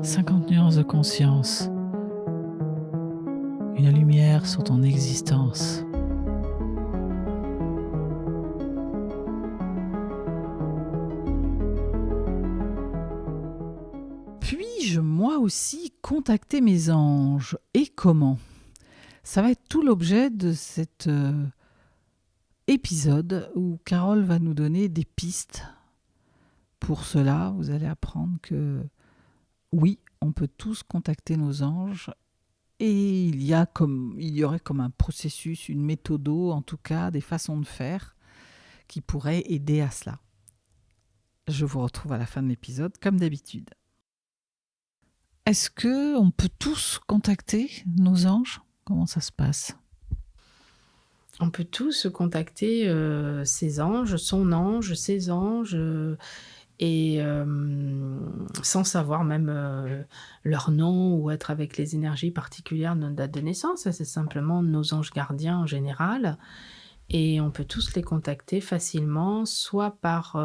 50 nuances de conscience. Une lumière sur ton existence. Puis-je moi aussi contacter mes anges ? Et comment ? Ça va être tout l'objet de cet épisode où Carole va nous donner des pistes. Pour cela, vous allez apprendre que oui, on peut tous contacter nos anges et il y aurait comme un processus, une méthode, en tout cas des façons de faire qui pourraient aider à cela. Je vous retrouve à la fin de l'épisode comme d'habitude. Est-ce qu'on peut tous contacter nos anges ? Comment ça se passe ? On peut tous contacter ses anges, son ange, ses anges, et sans savoir même leur nom ou être avec les énergies particulières de notre date de naissance. Ça, c'est simplement nos anges gardiens en général. Et on peut tous les contacter facilement, soit par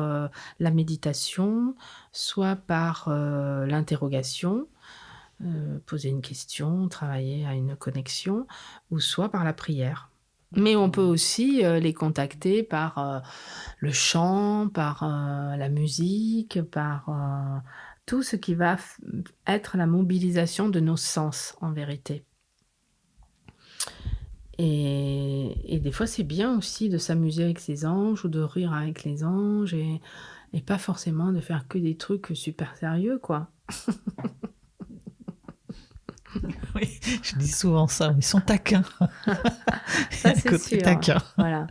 la méditation, soit par l'interrogation, poser une question, travailler à une connexion, ou soit par la prière. Mais on peut aussi les contacter par le chant, par la musique, par tout ce qui va être la mobilisation de nos sens, en vérité. Et des fois, c'est bien aussi de s'amuser avec ses anges ou de rire avec les anges et pas forcément de faire que des trucs super sérieux, quoi. Oui, je dis souvent ça, ils sont taquins. Ça, c'est sûr. Taquin. Voilà.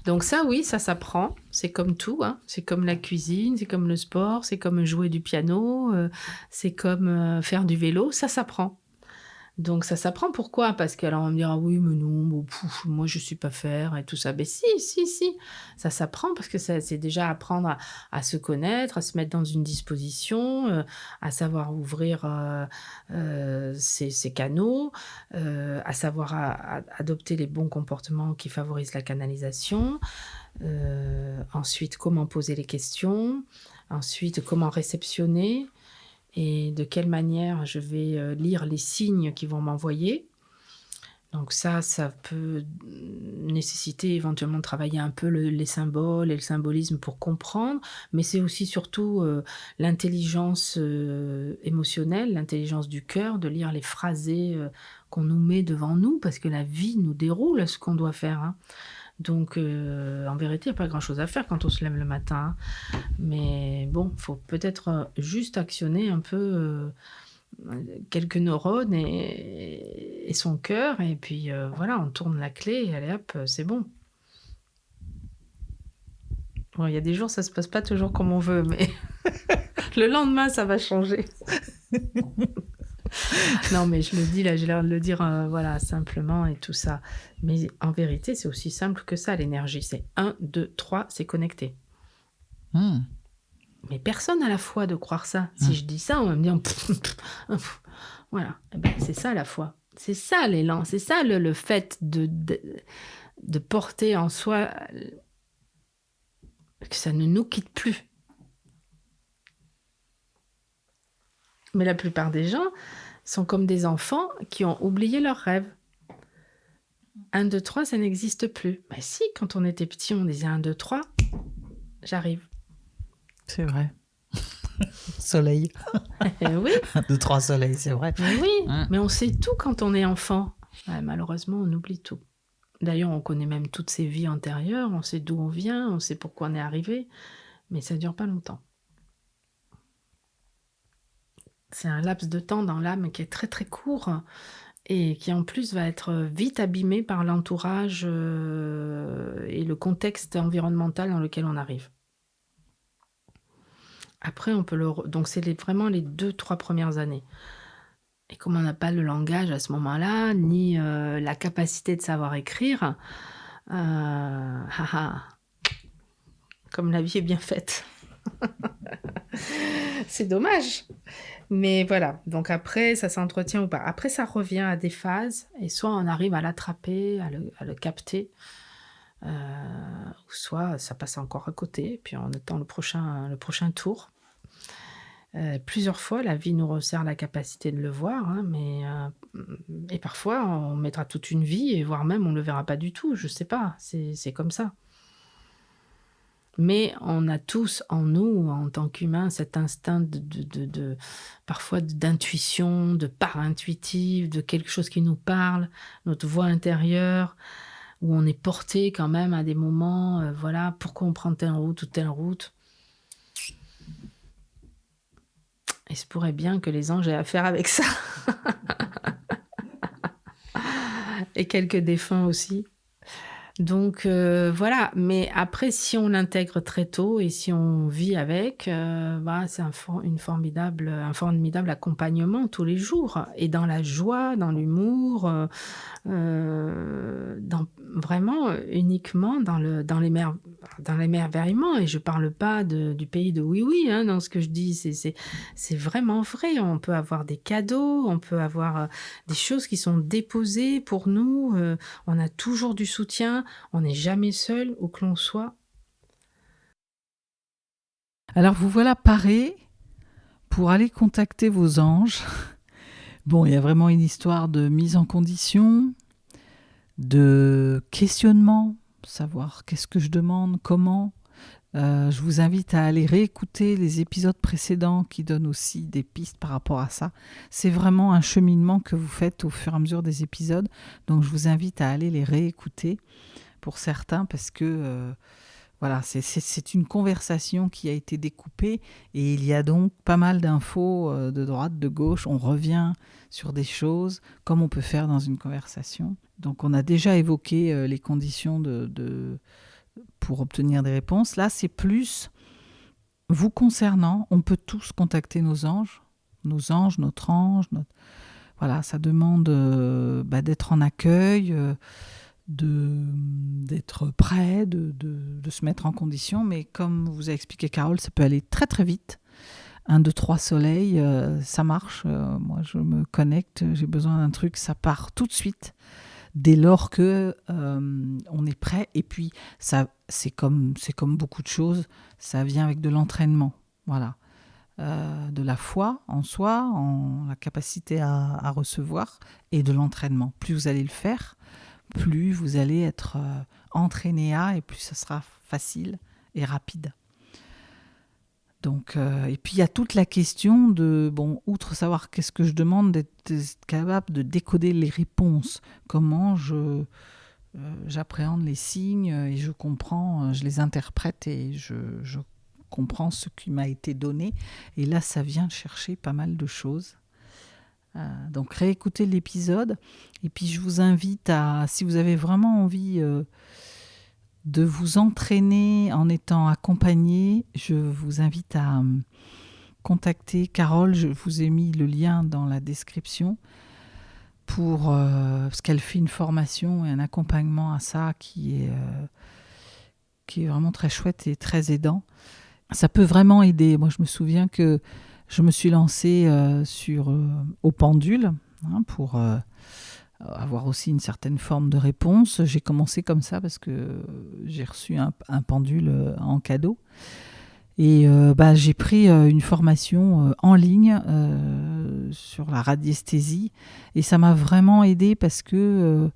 Donc ça, oui, ça s'apprend. C'est comme tout, hein. C'est comme la cuisine, c'est comme le sport, c'est comme jouer du piano, c'est comme faire du vélo, ça s'apprend. Donc ça s'apprend, pourquoi ? Parce qu'alors on va me dire « Ah oui, mais non, bon, moi je ne sais pas faire » et tout ça. Mais si, ça s'apprend parce que c'est déjà apprendre à se connaître, à se mettre dans une disposition, à savoir ouvrir ses canaux, à savoir adopter les bons comportements qui favorisent la canalisation, ensuite comment poser les questions, ensuite comment réceptionner, et de quelle manière je vais lire les signes qui vont m'envoyer. Donc ça peut nécessiter éventuellement de travailler un peu les symboles et le symbolisme pour comprendre, mais c'est aussi surtout l'intelligence émotionnelle, l'intelligence du cœur, de lire les phrasés qu'on nous met devant nous, parce que la vie nous déroule ce qu'on doit faire, hein. Donc, en vérité, il n'y a pas grand-chose à faire quand on se lève le matin, hein. Mais bon, il faut peut-être juste actionner un peu quelques neurones et son cœur, et puis voilà, on tourne la clé et allez hop, c'est bon. Bon, il y a des jours, ça se passe pas toujours comme on veut, mais le lendemain, ça va changer. Non, mais je le dis là, j'ai l'air de le dire voilà, simplement et tout ça. Mais en vérité, c'est aussi simple que ça, l'énergie. C'est 1, 2, 3, c'est connecté. Mais personne n'a la foi de croire ça. Si je dis ça, on va me dire... Voilà, eh ben, c'est ça la foi. C'est ça l'élan, c'est ça le fait de porter en soi que ça ne nous quitte plus. Mais la plupart des gens sont comme des enfants qui ont oublié leurs rêves. 1, 2, 3, ça n'existe plus. Mais si, quand on était petit, on disait 1, 2, 3, j'arrive. C'est vrai. Soleil. Oui. 1, 2, 3 soleils, c'est vrai. Oui, mais on sait tout quand on est enfant. Ouais, malheureusement, on oublie tout. D'ailleurs, on connaît même toutes ses vies antérieures, on sait d'où on vient, on sait pourquoi on est arrivé, mais ça ne dure pas longtemps. C'est un laps de temps dans l'âme qui est très très court et qui en plus va être vite abîmé par l'entourage et le contexte environnemental dans lequel on arrive. Après, on peut donc c'est vraiment les 2-3 premières années. Et comme on n'a pas le langage à ce moment-là, ni la capacité de savoir écrire, comme la vie est bien faite. C'est dommage. Mais voilà, donc après, ça s'entretient ou pas. Après, ça revient à des phases, et soit on arrive à l'attraper, à le capter, ou soit ça passe encore à côté, puis on attend le prochain tour. Plusieurs fois, la vie nous resserre la capacité de le voir, hein, et parfois, on mettra toute une vie et voire même on le verra pas du tout, je sais pas, c'est comme ça. Mais on a tous en nous, en tant qu'humains, cet instinct de parfois d'intuition, de part intuitive, de quelque chose qui nous parle, notre voix intérieure, où on est porté quand même à des moments, voilà, pourquoi on prend telle route ou telle route. Il se pourrait bien que les anges aient affaire avec ça. Et quelques défunts aussi. Donc voilà, mais après si on l'intègre très tôt et si on vit avec, c'est un formidable accompagnement tous les jours et dans la joie, dans l'humour, dans vraiment, uniquement dans l'émerveillement et je parle pas du pays de oui, oui, hein, dans ce que je dis, c'est vraiment vrai. On peut avoir des cadeaux, on peut avoir, des choses qui sont déposées pour nous, on a toujours du soutien, on n'est jamais seul où que l'on soit. Alors vous voilà parés pour aller contacter vos anges. Bon, il y a vraiment une histoire de mise en condition, de questionnement, savoir qu'est-ce que je demande, comment. Je vous invite à aller réécouter les épisodes précédents qui donnent aussi des pistes par rapport à ça. C'est vraiment un cheminement que vous faites au fur et à mesure des épisodes. Donc je vous invite à aller les réécouter pour certains parce que voilà, c'est une conversation qui a été découpée et il y a donc pas mal d'infos de droite, de gauche. On revient sur des choses comme on peut faire dans une conversation. Donc on a déjà évoqué les conditions pour obtenir des réponses. Là, c'est plus vous concernant. On peut tous contacter nos anges, notre ange. Voilà, ça demande d'être en accueil, d'être prêt, de se mettre en condition. Mais comme vous a expliqué Carole, ça peut aller très très vite. 1, 2, 3 soleils, ça marche. Moi, je me connecte, j'ai besoin d'un truc, ça part tout de suite. Dès lors que on est prêt, et puis ça, c'est comme beaucoup de choses, ça vient avec de l'entraînement, voilà, de la foi en soi, en la capacité à recevoir, et de l'entraînement. Plus vous allez le faire, plus vous allez être entraîné et plus ça sera facile et rapide. Donc, et puis il y a toute la question de, outre savoir qu'est-ce que je demande, d'être capable de décoder les réponses. Comment j'appréhende les signes et je comprends, je les interprète et je comprends ce qui m'a été donné. Et là, ça vient chercher pas mal de choses. Donc réécoutez l'épisode. Et puis je vous invite si vous avez vraiment envie de vous entraîner en étant accompagné, je vous invite à contacter Carole. Je vous ai mis le lien dans la description parce qu'elle fait une formation et un accompagnement à ça qui est vraiment très chouette et très aidant. Ça peut vraiment aider. Moi, je me souviens que je me suis lancée au pendule pour avoir aussi une certaine forme de réponse. J'ai commencé comme ça parce que j'ai reçu un pendule en cadeau. Et j'ai pris une formation en ligne sur la radiesthésie. Et ça m'a vraiment aidée parce que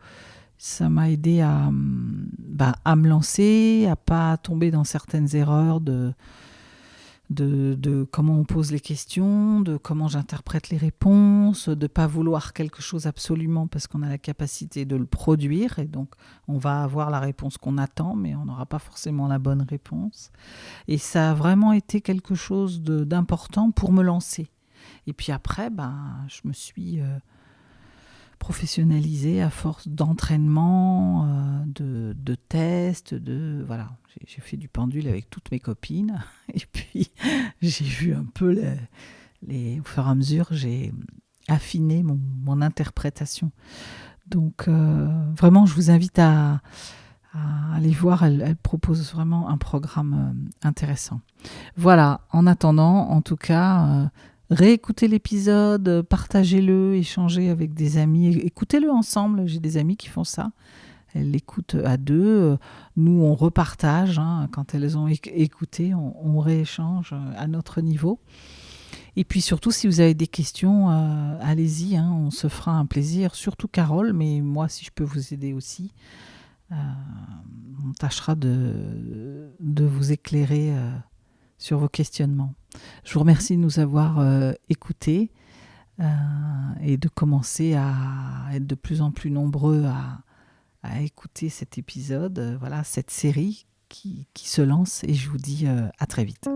ça m'a aidée à me lancer, à pas tomber dans certaines erreurs de comment on pose les questions, de comment j'interprète les réponses, de ne pas vouloir quelque chose absolument parce qu'on a la capacité de le produire et donc on va avoir la réponse qu'on attend mais on n'aura pas forcément la bonne réponse. Et ça a vraiment été quelque chose d'important pour me lancer. Et puis après, je me suis professionnalisée à force d'entraînement, de tests, voilà. J'ai fait du pendule avec toutes mes copines et puis j'ai vu un peu au fur et à mesure, j'ai affiné mon interprétation. Donc vraiment, je vous invite à aller voir, elle propose vraiment un programme intéressant. Voilà, en attendant, en tout cas, réécoutez l'épisode, partagez-le, échangez avec des amis, écoutez-le ensemble, j'ai des amis qui font ça. Elles l'écoutent à deux. Nous, on repartage. Quand elles ont écouté, on rééchange à notre niveau. Et puis surtout, si vous avez des questions, allez-y, hein, on se fera un plaisir. Surtout Carole, mais moi, si je peux vous aider aussi, on tâchera de vous éclairer sur vos questionnements. Je vous remercie de nous avoir écoutés et de commencer à être de plus en plus nombreux à écouter cet épisode, voilà, cette série qui se lance, et je vous dis à très vite.